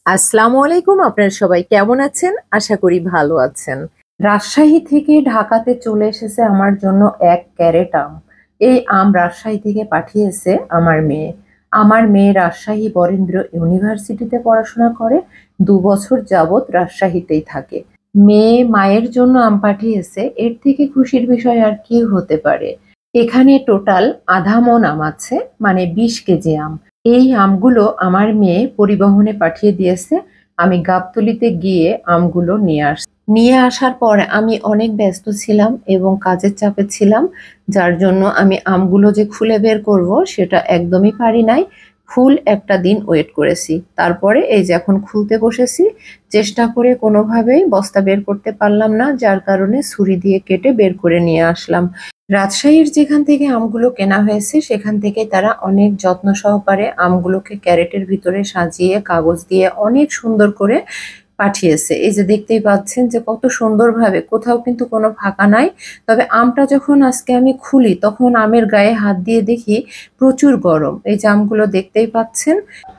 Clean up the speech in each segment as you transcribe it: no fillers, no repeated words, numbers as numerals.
আসসালামু আলাইকুম। আপনারা সবাই কেমন আছেন? আশা করি ভালো আছেন। রাজশাহী থেকে ঢাকাতে চলে এসেছে আমার জন্য ১ ক্যারেট আম। এই আম রাজশাহী থেকে পাঠিয়েছে আমার মেয়ে। আমার মেয়ে রাজশাহী বরেন্দ্র ইউনিভার্সিটিতে পড়াশোনা করে। ২ বছর যাবৎ রাজশাহীতেই থাকে। মেয়ে মায়ের জন্য আম পাঠিয়েছে। এর থেকে খুশির বিষয় আর কি হতে পারে? এখানে টোটাল আধা মণ আম আছে, মানে ২০ কেজি আম। এই আমগুলো আমার মেয়ে পরিবহনে পাঠিয়ে দিয়েছে। আমি গাবতলীতে গিয়ে আমগুলো নিয়ে আসার পর আমি অনেক ব্যস্ত ছিলাম এবং কাজের চাপে ছিলাম, যার জন্য আমি আমগুলো যে খুলে বের করব সেটা একদমই পারি নাই। ফুল একটা দিন ওয়েট করেছি, তারপরে এই যে এখন খুলতে বসেছি। চেষ্টা করে কোনোভাবেই বস্তা বের করতে পারলাম না, যার কারণে ছুরি দিয়ে কেটে বের করে নিয়ে আসলাম। রাজশাহীর যেখান থেকে আমগুলো কেনা হয়েছে সেখান থেকে তারা অনেক যত্ন সহকারে আমগুলোকে ক্যারেটের ভিতরে সাজিয়ে কাগজ দিয়ে অনেক সুন্দর করে পাঠিয়েছে। এই যে দেখতেই পাচ্ছেন যে কত সুন্দরভাবে, কোথাও কিন্তু কোনো ফাঁকা নাই। তবে আমটা যখন আজকে আমি খুলি তখন আমের গায়ে হাত দিয়ে দেখি প্রচুর গরম। এই যে আমগুলো দেখতেই পাচ্ছেন,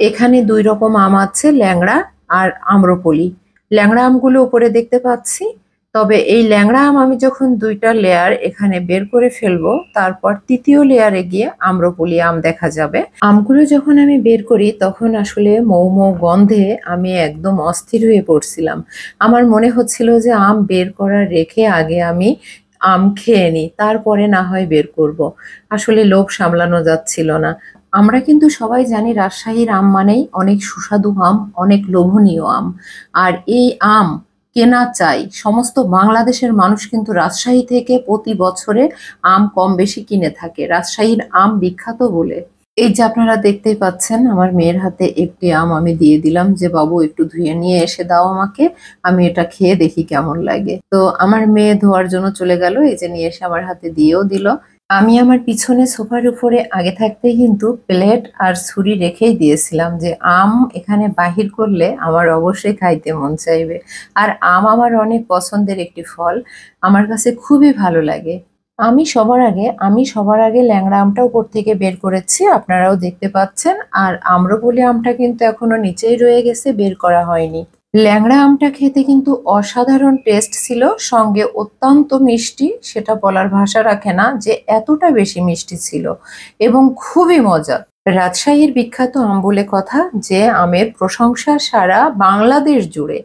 এখানে ২ রকম আম আছে, ল্যাংড়া আর আম্রপলি। ল্যাংড়া আমগুলো উপরে দেখতে পাচ্ছি। তবে এই ল্যাংড়া আম আমি যখন ২টা লেয়ার এখানে বের করে ফেলবো, তারপর ৩য় লেয়ারে গিয়ে আম্রপলি আম দেখা যাবে। আমগুলো যখন আমি বের করি তখন আসলে মৌ মৌ গন্ধে আমি একদম অস্থির হয়ে পড়ছিলাম। আমার মনে হচ্ছিল যে আম বের করা রেখে আগে আমি আম খেয়ে নিই, তারপরে না হয় বের করব। আসলে লোভ সামলানো যাচ্ছিল না। আমরা কিন্তু সবাই জানি রাজশাহীর আম মানেই অনেক সুস্বাদু আম, অনেক লোভনীয় আম। আর এই আম কেনা চাই, সমস্ত বাংলাদেশের মানুষ কিন্তু রাজশাহী থেকে প্রতি বছরে আম কম বেশি কিনে থাকে, রাজশাহীর আম বিখ্যাত বলে। এই যে আপনারা দেখতেই পাচ্ছেন আমার মেয়ের হাতে একটি আম আমি দিয়ে দিলাম যে বাবু একটু ধুয়ে নিয়ে এসে দাও আমাকে, আমি এটা খেয়ে দেখি কেমন লাগে। তো আমার মেয়ে ধোয়ার জন্য চলে গেল, এই যে নিয়ে এসে আমার হাতে দিয়েও দিল। আমি আমার পিছনে সোফার উপরে আগে থাকতেই কিন্তু প্লেট আর ছুরি রেখেই দিয়েছিলাম যে আম এখানে বাহির করলে আমার অবশ্যই খাইতে মন চাইবে। আর আম আমার অনেক পছন্দের একটি ফল, আমার কাছে খুবই ভালো লাগে। আমি সবার আগে ল্যাংড়া আমটা উপর থেকে বের করেছি, আপনারাও দেখতে পাচ্ছেন। আর আম্রপলি আমটা কিন্তু এখনো নিচেই রয়ে গেছে, বের করা হয়নি। ল্যাংড়া আমটা খেতে কিন্তু অসাধারণ টেস্ট ছিল, সঙ্গে অত্যন্ত মিষ্টি, সেটা বলার ভাষা রাখে না যে এতটা বেশি মিষ্টি ছিল এবং খুবই মজা। রাজশাহীর বিখ্যাত আম বলে কথা, যে আমের প্রশংসা সারা বাংলাদেশ জুড়ে।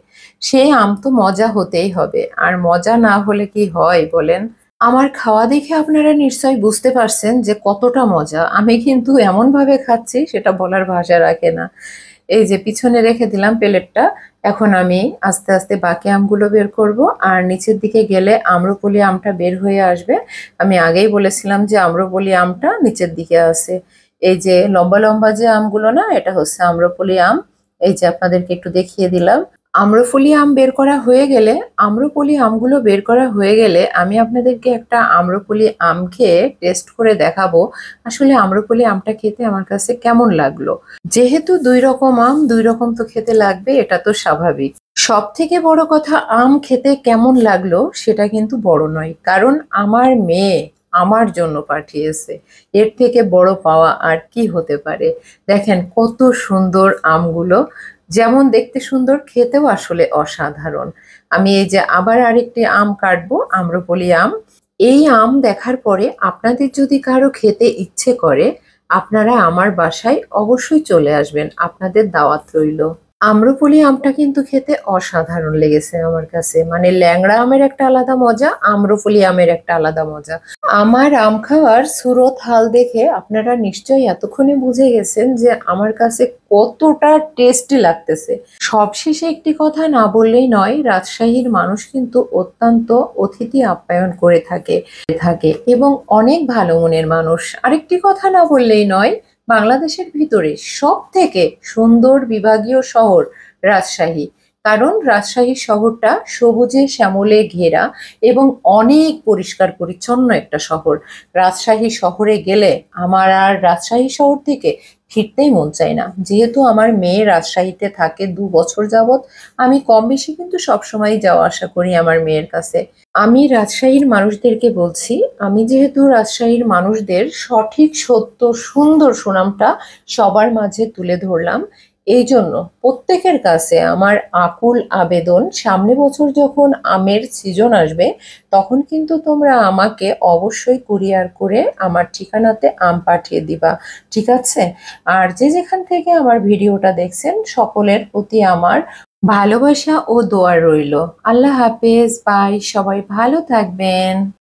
সেই আম তো মজা হতেই হবে, আর মজা না হলে কি হয় বলেন? আমার খাওয়া দেখে আপনারা নিশ্চয়ই বুঝতে পারছেন যে কতটা মজা। আমি কিন্তু এমন ভাবে খাচ্ছি সেটা বলার ভাষা রাখে না। এই যে পিছনে রেখে দিলাম প্লেটটা। এখন আমি আস্তে আস্তে বাকি আমগুলো বের করব। আর নিচের দিকে গেলে আম্রপলি আমটা বের হয়ে আসবে। আমি আগেই বলেছিলাম যে আম্রপলি আমটা নিচের দিকে আছে। এই যে লম্বা লম্বা যে আমগুলো না, এটা হচ্ছে আম্রপলি আম। এই যে আপনাদেরকে একটু দেখিয়ে দিলাম। আম্রপলি আম বের করা হয়ে গেলে, আম্রপলি আমগুলো বের করা হয়ে গেলে আমি আপনাদেরকে একটা আম্রপলি আম খেয়ে টেস্ট করে দেখাবো আসলে আম্রপলি আমটা খেতে আমার কাছে কেমন লাগলো। যেহেতু ২ রকম আম, ২ রকম তো খেতে লাগবে, এটা তো স্বাভাবিক। সব থেকে বড় কথা, আম খেতে কেমন লাগলো সেটা কিন্তু বড় নয়, কারণ আমার মেয়ে আমার জন্য পাঠিয়েছে। এর থেকে বড় পাওয়া আর কি হতে পারে? দেখেন কত সুন্দর আমগুলো, যেমন দেখতে সুন্দর খেতেও আসলে অসাধারণ। আমি এই যে আবার আরেকটি আম কাটবো, আম্রপলি আম। এই আম দেখার পরে আপনাদের যদি কারো খেতে ইচ্ছে করে, আপনারা আমার বাসায় অবশ্যই চলে আসবেন, আপনাদের দাওয়াত রইল। আম্রপলি আমটা কিন্তু খেতে অসাধারণ লেগেছে আমার কাছে, মানে ল্যাংড়া আমের একটা আলাদা মজা, আম্রপলি আমের একটা আলাদা মজা। আমার আম খাওয়ার সুরত হাল দেখে আপনারা নিশ্চয়ই এতক্ষণে বুঝে গেছেন যে আমার কাছে কতটা টেস্টি লাগতেছে। সবশেষে একটি কথা না বললেই নয়, রাজশাহীর মানুষ কিন্তু অত্যন্ত অতিথি আপ্যায়ন করে থাকে এবং অনেক ভালো মনের মানুষ। আরেকটি কথা না বললেই নয়, বাংলাদেশের ভিতরে সব থেকে সুন্দর বিভাগীয় শহর রাজশাহী। কারণ রাজশাহী শহরটা সবুজে শ্যামলে ঘেরা এবং অনেক পরিষ্কার পরিচ্ছন্ন একটা শহর। রাজশাহী শহরে গেলে আমার আর রাজশাহী শহর থেকে ফিরতেই মন চায় না। যেহেতু আমার মেয়ে রাজশাহীতে থাকে ২ বছর যাবৎ, আমি কম বেশি কিন্তু সবসময় যাওয়া আসা করি আমার মেয়ের কাছে। আমি রাজশাহীর মানুষদেরকে বলছি, আমি যেহেতু রাজশাহীর মানুষদের সঠিক সত্য সুন্দর সুনামটা সবার মাঝে তুলে ধরলাম, এই জন্য প্রত্যেকের কাছে আমার আকুল আবেদন, সামনে বছর যখন আমের সিজন আসবে তখন কিন্তু তোমরা আমাকে অবশ্যই কুরিয়ার করে আমার ঠিকানাতে আম পাঠিয়ে দিবা, ঠিক আছে? আর যে যেখান থেকে আমার ভিডিওটা দেখছেন সকলের প্রতি আমার ভালোবাসা ও দোয়া রইল। আল্লাহ হাফেজ, বাই, সবাই ভালো থাকবেন।